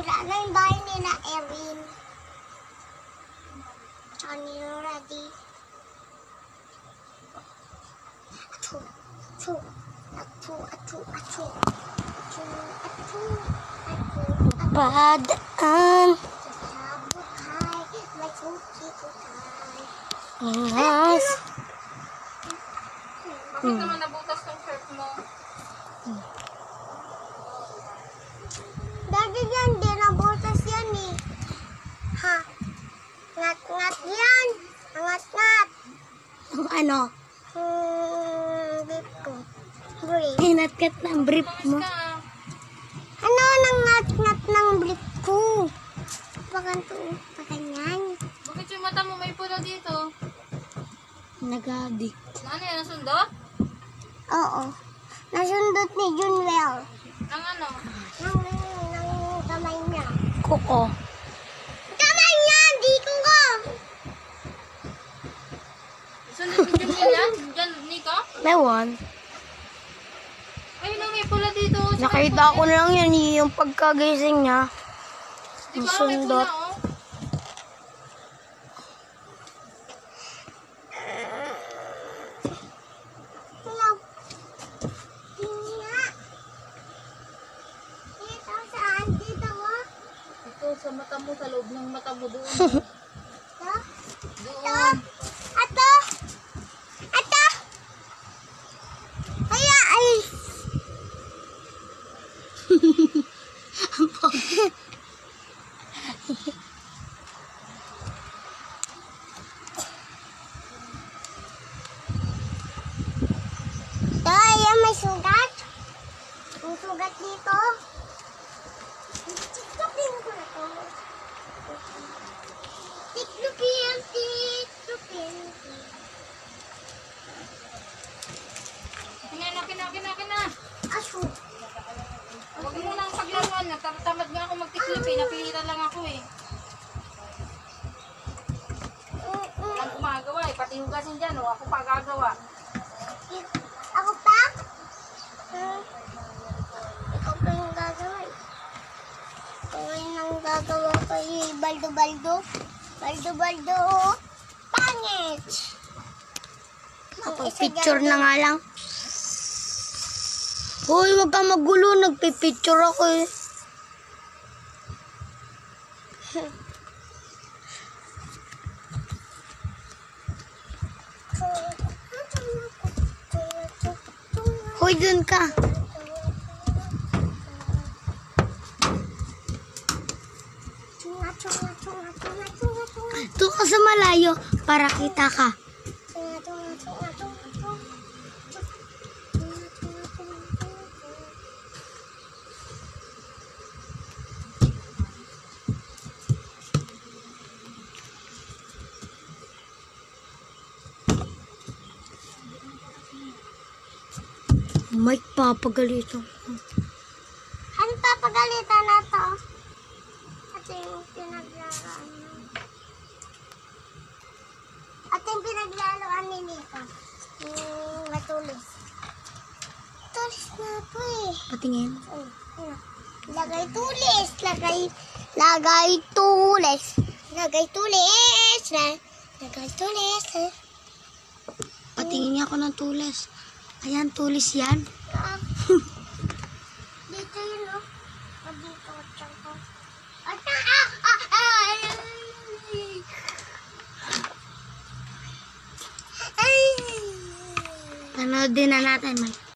Sira na yung bahay nila, Erin. Tsaka nila ready. Achu, achu, achu, achu, achu. Achu, achu, achu, achu. Padaan. Sa buhay, may suki ko tayo. Ingas. Bakit naman nabutas tong shirt mo? Daddy yan, di nabutas yan eh. Ha? Ngat-ngat yan. Ngat-ngat. Ang ano? Beep ko. Brief. Hinatkat ng brief mo. Ka, ah. Ano nang ngat-ngat ng brief ko? Pakanto, pakanyan. Bakit yung mata mo may pula dito? Nagadik. Ano yan? Nasundot? Oo. Nasundot ni Junwell. Ang ano? Ng kamay niya. Kuko. Kamay niya! Di ko ko! Sundot mo yung yan? Diyan, Nico? Mewan. Ay, no, may pula dito. Nakita ko na lang yan yung pagkagising niya. Di ba? May Sundot. pula, oh. Hello. Tingnan. Dito saan? Dito mo? Ito, sa mata mo, sa loob ng mata mo doon. Ito? Doon. Ato? Ato? Kaya ay... Ito, ayan may sugat. May sugat dito. Tiklopin ko na to. Tiklopin, tiklopin. Kina. Aso. Huwag mo nang paglaruan. Tamad nga ako magtiklop eh. Napilitan lang ako eh. Walang gumagawa eh. Pati hugasin dyan oh. Ako pa gagawa. Ako pa? Ikaw pa yung gagawa eh. Ikaw yung gagawa kay Baldo-Baldo. Baldo-Baldo. Pangit! Picture na nga lang. Hoy, wag ka magulo. Nagpipicture ako eh. Hoy, dun ka. Doon ka sa malayo para kita ka. Mike, papagalito. Ano papagalitan na to? Ito yung pinaglaruan niya. Ito yung pinaglaruan ni Nico. Matulis. Tulis na po eh. Patingin. Oh, ano? Lagay tulis. Lagay tulis. Lagay tulis. Lagay tulis. Patingin niya ako ng tulis. Ayan, tulis yan. Ah. Dito yun, oh. Dito, tsaka. Panoodin na natin, Mike.